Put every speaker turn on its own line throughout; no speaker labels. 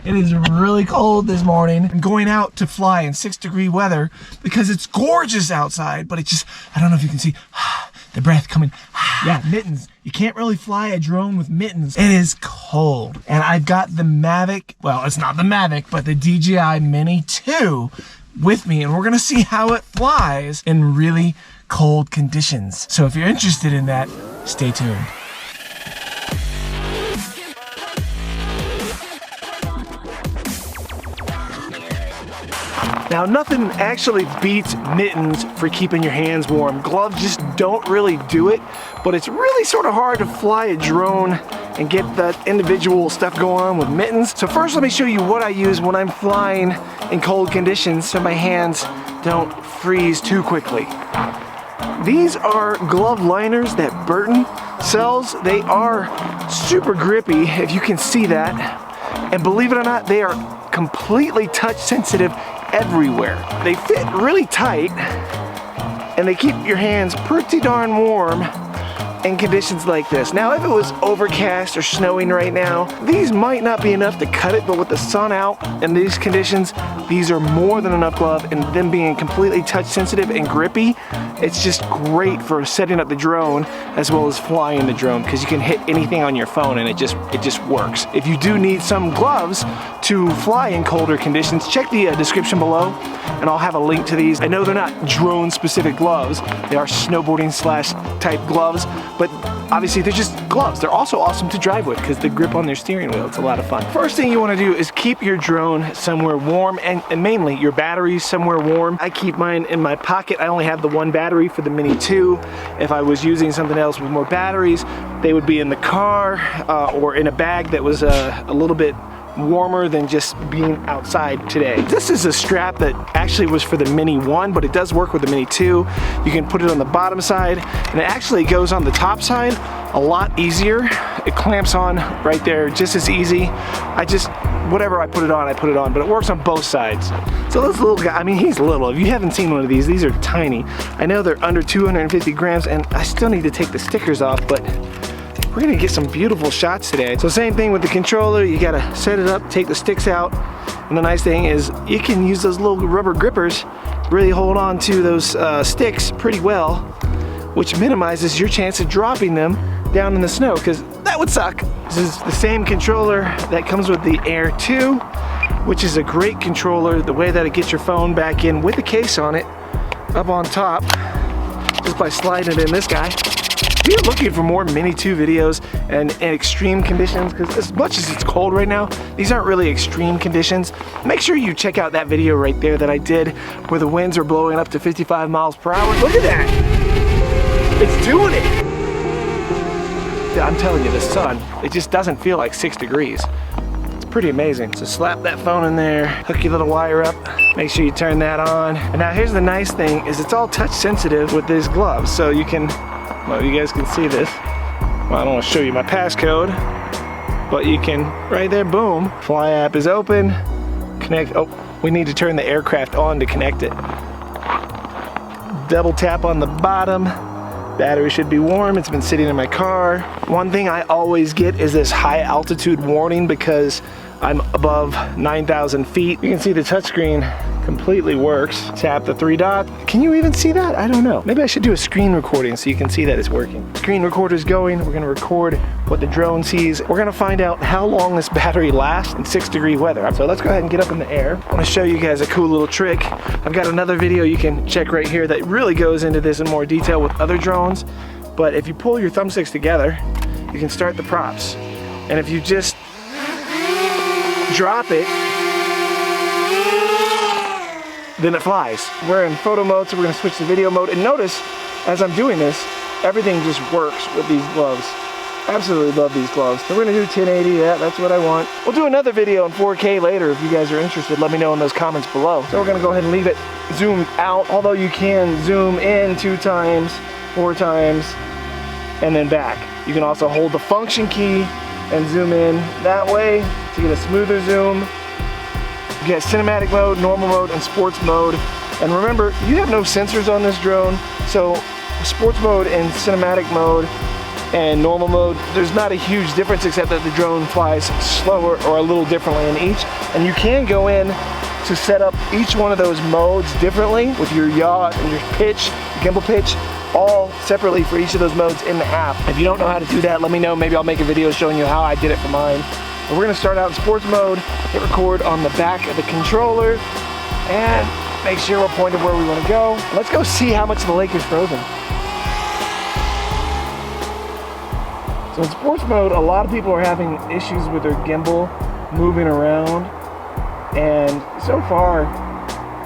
It is really cold this morning. I'm going out to fly in 6-degree weather because it's gorgeous outside, but it just, I don't know if you can see the breath coming. Yeah, mittens. You can't really fly a drone with mittens. It is cold. And I've got the Mavic, well, it's not the Mavic, but the Dji Mini 2 with me, and we're gonna see how it flies in really cold conditions. So if you're interested in that, stay tuned. Now, nothing actually beats mittens for keeping your hands warm. Gloves just don't really do it, but it's really sort of hard to fly a drone and get that individual stuff going on with mittens. So first, let me show you what I use when I'm flying in cold conditions so my hands don't freeze too quickly. These are glove liners that Burton sells. They are super grippy, if you can see that. And believe it or not, they are completely touch sensitive everywhere. They fit really tight and they keep your hands pretty darn warm in conditions like this. Now, if it was overcast or snowing right now, these might not be enough to cut it, but with the sun out in these conditions, these are more than enough glove, and them being completely touch sensitive and grippy, it's just great for setting up the drone as well as flying the drone, because you can hit anything on your phone and it just works. If you do need some gloves to fly in colder conditions, check the description below and I'll have a link to these. I know they're not drone specific gloves, they are snowboarding slash type gloves, but obviously they're just gloves. They're also awesome to drive with because the grip on their steering wheel, it's a lot of fun. First thing you want to do is keep your drone somewhere warm, and mainly your batteries somewhere warm. I keep mine in my pocket. I only have the one battery for the Mini 2. If I was using something else with more batteries, they would be in the car or in a bag that was a little bit warmer than just being outside today. This is a strap that actually was for the Mini 1, but it does work with the Mini 2. You can put it on the bottom side, and it actually goes on the top side a lot easier. It clamps on right there just as easy. Whatever I put it on, but it works on both sides. So this little guy, I mean, he's little. If you haven't seen one of these are tiny. I know they're under 250 grams, and I still need to take the stickers off, but we're gonna get some beautiful shots today. So same thing with the controller, you gotta set it up, take the sticks out, and the nice thing is you can use those little rubber grippers, really hold on to those sticks pretty well, which minimizes your chance of dropping them down in the snow, because that would suck. This is the same controller that comes with the Air 2, which is a great controller. The way that it gets your phone back in with the case on it, up on top, just by sliding it in this guy. If you're looking for more Mini 2 videos and extreme conditions, because as much as it's cold right now, these aren't really extreme conditions, make sure you check out that video right there that I did where the winds are blowing up to 55 miles per hour. Look at that. It's doing it. I'm telling you, the sun, it just doesn't feel like 6 degrees. It's pretty amazing. So slap that phone in there, hook your little wire up, make sure you turn that on. And now here's the nice thing, is it's all touch sensitive with these gloves. So you can, well, you guys can see this. Well, I don't want to show you my passcode, but you can, right there, boom. Fly app is open, connect, oh, we need to turn the aircraft on to connect it. Double tap on the bottom. Battery should be warm, it's been sitting in my car. One thing I always get is this high altitude warning because I'm above 9,000 feet. You can see the touchscreen completely works. Tap the 3 dots. Can you even see that? I don't know. Maybe I should do a screen recording so you can see that it's working. Screen recorder's going. We're gonna record what the drone sees. We're gonna find out how long this battery lasts in 6-degree weather. So let's go ahead and get up in the air. I wanna show you guys a cool little trick. I've got another video you can check right here that really goes into this in more detail with other drones. But if you pull your thumbsticks together, you can start the props. And if you just drop it, then it flies. We're in photo mode, so we're gonna switch to video mode. And notice, as I'm doing this, everything just works with these gloves. Absolutely love these gloves. So we're gonna do 1080, yeah, that's what I want. We'll do another video in 4K later if you guys are interested. Let me know in those comments below. So we're gonna go ahead and leave it zoomed out, although you can zoom in 2 times, 4 times, and then back. You can also hold the function key and zoom in that way to get a smoother zoom. You get cinematic mode, normal mode, and sports mode. And remember, you have no sensors on this drone, so sports mode and cinematic mode and normal mode, there's not a huge difference except that the drone flies slower or a little differently in each. And you can go in to set up each one of those modes differently with your yaw and your pitch, gimbal pitch, all separately for each of those modes in the app. If you don't know how to do that, let me know. Maybe I'll make a video showing you how I did it for mine. But we're gonna start out in sports mode, hit record on the back of the controller, and make sure we're pointed where we want to go. Let's go see how much the lake is frozen. So in sports mode, a lot of people are having issues with their gimbal moving around. And so far,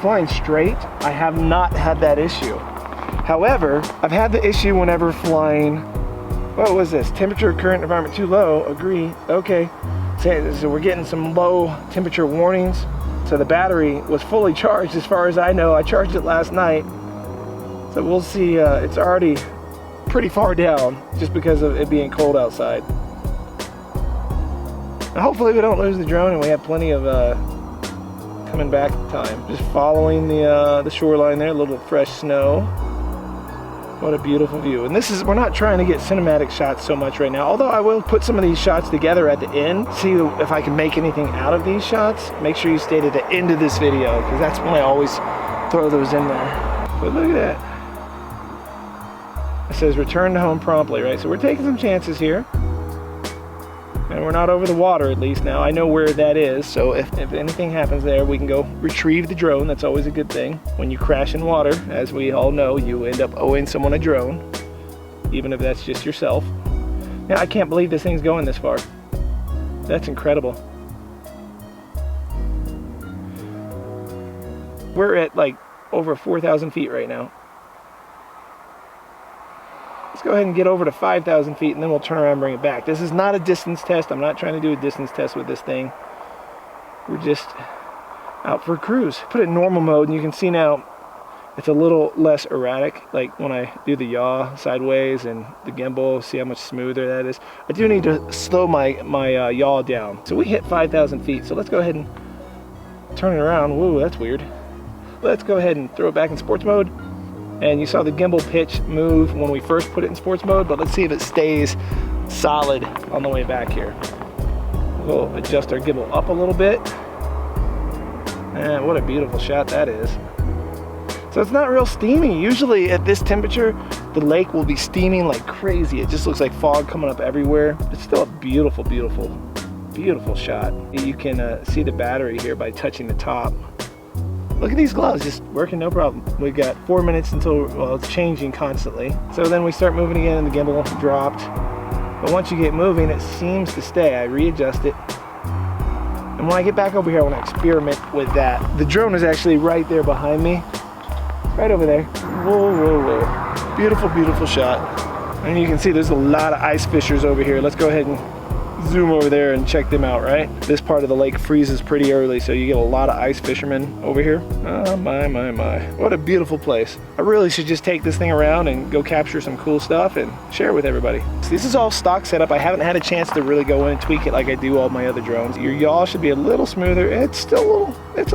flying straight, I have not had that issue. However, I've had the issue whenever flying, what was this? Temperature, current, environment too low, agree, okay. So we're getting some low temperature warnings. So the battery was fully charged as far as I know. I charged it last night. So we'll see, it's already pretty far down just because of it being cold outside. And hopefully we don't lose the drone and we have plenty of coming back time. Just following the shoreline there, a little fresh snow. What a beautiful view. And this is, we're not trying to get cinematic shots so much right now, although I will put some of these shots together at the end, see if I can make anything out of these shots. Make sure you stay to the end of this video, because that's when I always throw those in there. But look at that. It says return to home promptly, right? So we're taking some chances here. And we're not over the water, at least now. I know where that is, so if anything happens there, we can go retrieve the drone. That's always a good thing. When you crash in water, as we all know, you end up owing someone a drone, even if that's just yourself. Now, I can't believe this thing's going this far. That's incredible. We're at like over 4,000 feet right now. Let's go ahead and get over to 5,000 feet and then we'll turn around and bring it back. This is not a distance test. I'm not trying to do a distance test with this thing. We're just out for a cruise. Put it in normal mode and you can see now it's a little less erratic. Like when I do the yaw sideways and the gimbal, see how much smoother that is. I do need to slow my yaw down. So we hit 5,000 feet. So let's go ahead and turn it around. Whoa, that's weird. Let's go ahead and throw it back in sports mode. And you saw the gimbal pitch move when we first put it in sports mode, but let's see if it stays solid on the way back here. We'll adjust our gimbal up a little bit. And what a beautiful shot that is. So it's not real steamy. Usually at this temperature, the lake will be steaming like crazy. It just looks like fog coming up everywhere. It's still a beautiful, beautiful, beautiful shot. You can see the battery here by touching the top. Look at these gloves, just working no problem. We've got 4 minutes until, well, it's changing constantly. So then we start moving again and the gimbal dropped. But once you get moving, it seems to stay. I readjust it. And when I get back over here, I want to experiment with that. The drone is actually right there behind me. Right over there. Whoa, whoa, whoa. Beautiful, beautiful shot. And you can see there's a lot of ice fishers over here. Let's go ahead and zoom over there and check them out, right? This part of the lake freezes pretty early, so you get a lot of ice fishermen over here. Oh my, my, my. What a beautiful place. I really should just take this thing around and go capture some cool stuff and share it with everybody. So this is all stock setup. I haven't had a chance to really go in and tweak it like I do all my other drones. Your yaw should be a little smoother. It's a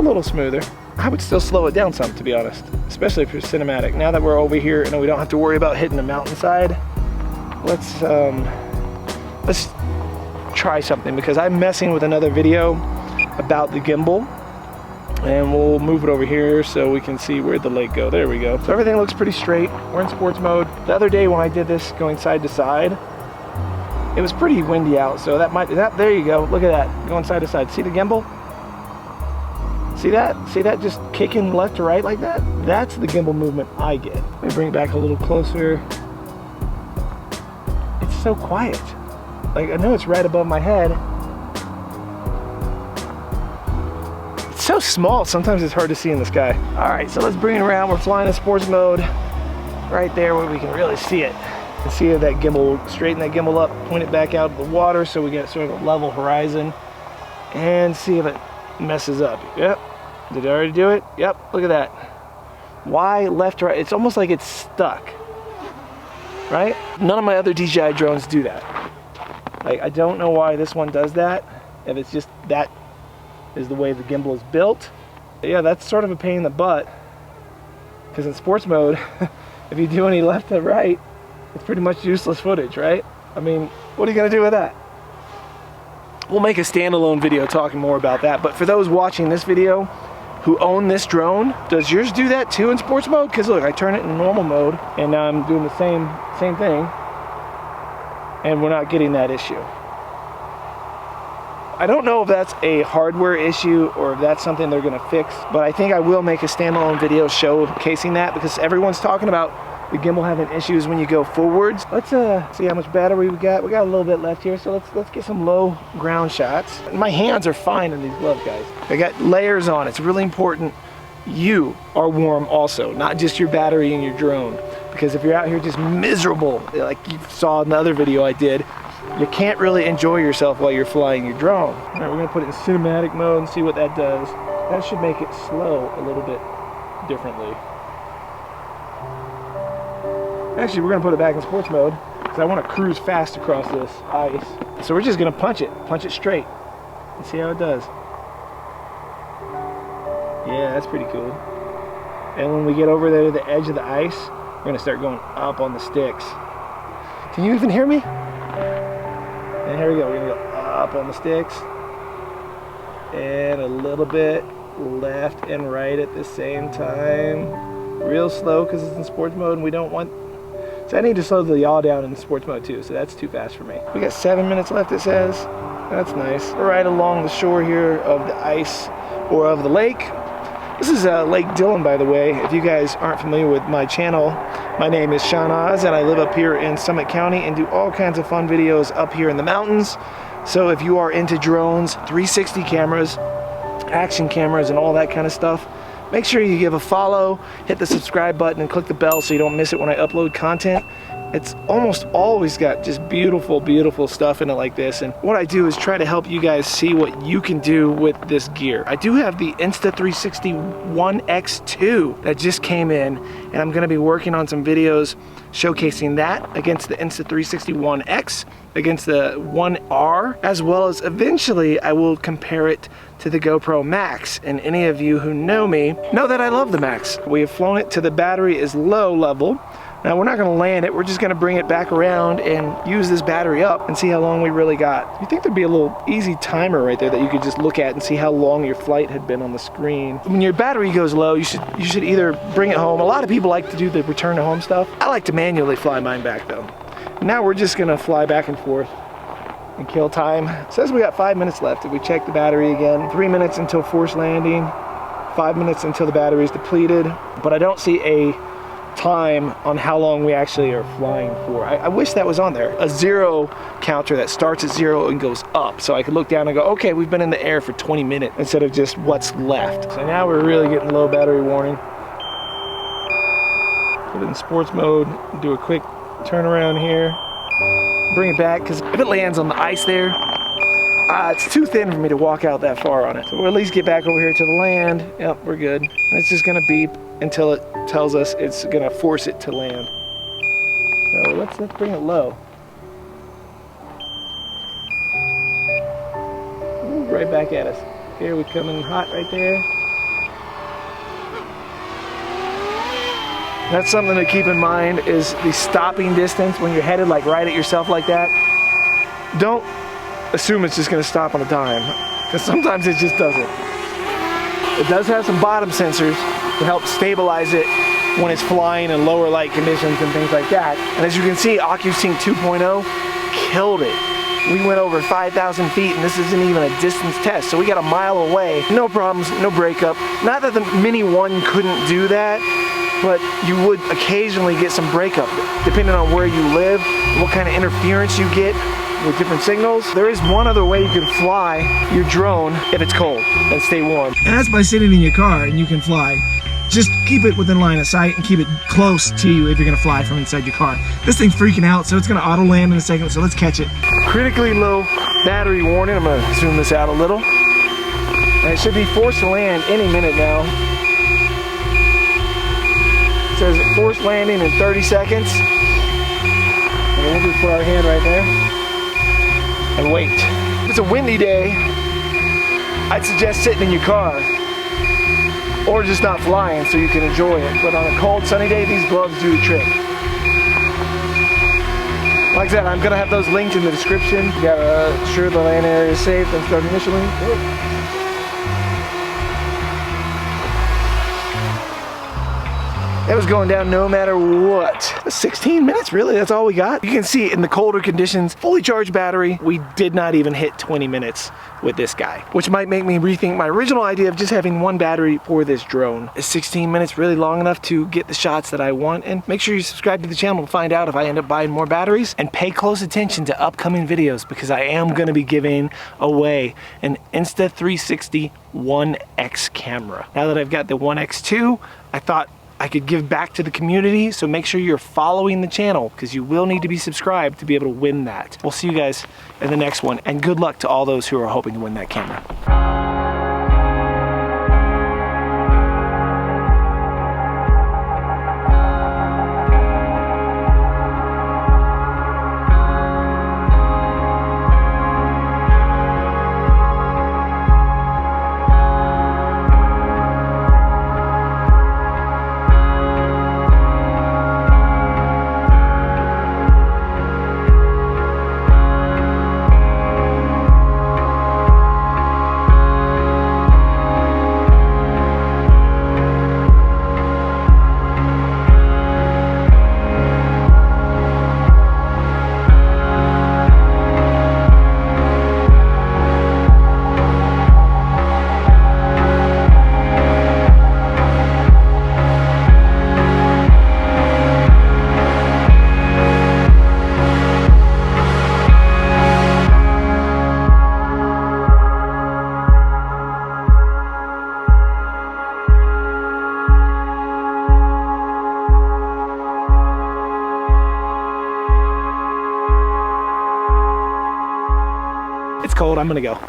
little smoother. I would still slow it down some, to be honest, especially if you're cinematic. Now that we're over here and we don't have to worry about hitting the mountainside, let's try something, because I'm messing with another video about the gimbal, and we'll move it over here so we can see where the lake go. There we go. So everything looks pretty straight. We're in sports mode. The other day when I did this going side to side, it was pretty windy out, so there you go. Look at that, going side to side. See the gimbal? See that? See that just kicking left to right like that? That's the gimbal movement I get. Let me bring it back a little closer. It's so quiet. Like, I know it's right above my head. It's so small, sometimes it's hard to see in the sky. All right, so let's bring it around. We're flying in sports mode right there where we can really see it. And see that gimbal, straighten that gimbal up, point it back out of the water so we get sort of a level horizon, and see if it messes up. Yep, did I already do it? Yep, look at that. Why left to right? It's almost like it's stuck, right? None of my other DJI drones do that. Like, I don't know why this one does that, if it's just that is the way the gimbal is built. But yeah, that's sort of a pain in the butt, because in sports mode, if you do any left to right, it's pretty much useless footage, right? I mean, what are you gonna do with that? We'll make a standalone video talking more about that, but for those watching this video who own this drone, does yours do that too in sports mode? Because look, I turn it in normal mode, and now I'm doing the same thing, and we're not getting that issue. I don't know if that's a hardware issue or if that's something they're gonna fix, but I think I will make a standalone video showcasing that, because everyone's talking about the gimbal having issues when you go forwards. Let's see how much battery we got. We got a little bit left here, so let's get some low ground shots. My hands are fine in these gloves, guys. They got layers on. It's really important you are warm also, not just your battery and your drone. Because if you're out here just miserable, like you saw in the other video I did, you can't really enjoy yourself while you're flying your drone. All right, we're gonna put it in cinematic mode and see what that does. That should make it slow a little bit differently. Actually, we're gonna put it back in sports mode because I want to cruise fast across this ice. So we're just gonna punch it straight and see how it does. Yeah, that's pretty cool. And when we get over there to the edge of the ice, we're gonna start going up on the sticks. Can you even hear me? And here we go, we're gonna go up on the sticks and a little bit left and right at the same time. Real slow because it's in sports mode and we don't want, so I need to slow the yaw down in sports mode too, so that's too fast for me. We got 7 minutes left, it says. That's nice. We're right along the shore here of the ice or of the lake. This is Lake Dillon, by the way. If you guys aren't familiar with my channel, my name is Sean Oz and I live up here in Summit County and do all kinds of fun videos up here in the mountains. So if you are into drones, 360 cameras, action cameras and all that kind of stuff, make sure you give a follow, hit the subscribe button and click the bell so you don't miss it when I upload content. It's almost always got just beautiful, beautiful stuff in it like this. And what I do is try to help you guys see what you can do with this gear. I do have the Insta360 One X2 that just came in, and I'm gonna be working on some videos showcasing that against the Insta360 One X, against the One R, as well as eventually I will compare it to the GoPro Max. And any of you who know me know that I love the Max. We have flown it to the battery is low level. Now we're not gonna land it, we're just gonna bring it back around and use this battery up and see how long we really got. You think there'd be a little easy timer right there that you could just look at and see how long your flight had been on the screen. When your battery goes low, you should either bring it home. A lot of people like to do the return to home stuff. I like to manually fly mine back though. Now we're just gonna fly back and forth and kill time. It says we got 5 minutes left. If we check the battery again, 3 minutes until forced landing, 5 minutes until the battery is depleted, but I don't see a time on how long we actually are flying for. I wish that was on there. A zero counter that starts at 0 and goes up, so I could look down and go, okay, we've been in the air for 20 minutes instead of just what's left. So now we're really getting low battery warning. Put it in sports mode, do a quick turnaround here, bring it back, because if it lands on the ice there, it's too thin for me to walk out that far on it. So we'll at least get back over here to the land. Yep, we're good. And it's just gonna beep until it tells us it's gonna force it to land. So let's bring it low. Ooh, right back at us. Here we come in hot right there. That's something to keep in mind is the stopping distance when you're headed like right at yourself like that. Don't assume it's just gonna stop on a dime, because sometimes it just doesn't. It does have some bottom sensors to help stabilize it when it's flying in lower light conditions and things like that. And as you can see, OcuSync 2.0 killed it. We went over 5,000 feet and this isn't even a distance test. So we got a mile away, no problems, no breakup. Not that the Mini 1 couldn't do that, but you would occasionally get some breakup depending on where you live, what kind of interference you get with different signals. There is one other way you can fly your drone if it's cold and stay warm. And that's by sitting in your car and you can fly. Just keep it within line of sight and keep it close to you if you're gonna fly from inside your car. This thing's freaking out, so it's gonna auto land in a second, so let's catch it. Critically low battery warning. I'm gonna zoom this out a little. And it should be forced to land any minute now. It says forced landing in 30 seconds. And we'll just put our hand right there and wait. If it's a windy day, I'd suggest sitting in your car or just not flying so you can enjoy it. But on a cold, sunny day, these gloves do the trick. Like I said, I'm gonna have those linked in the description. You gotta ensure the land area is safe and start initially. It was going down no matter what. 16 minutes, really? That's all we got? You can see in the colder conditions, fully charged battery, we did not even hit 20 minutes with this guy, which might make me rethink my original idea of just having one battery for this drone. Is 16 minutes really long enough to get the shots that I want? And make sure you subscribe to the channel to find out if I end up buying more batteries, and pay close attention to upcoming videos because I am gonna be giving away an Insta360 1X camera. Now that I've got the 1X2, I thought I could give back to the community, so make sure you're following the channel because you will need to be subscribed to be able to win that. We'll see you guys in the next one, and good luck to all those who are hoping to win that camera. It's cold, I'm gonna go.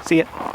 See ya.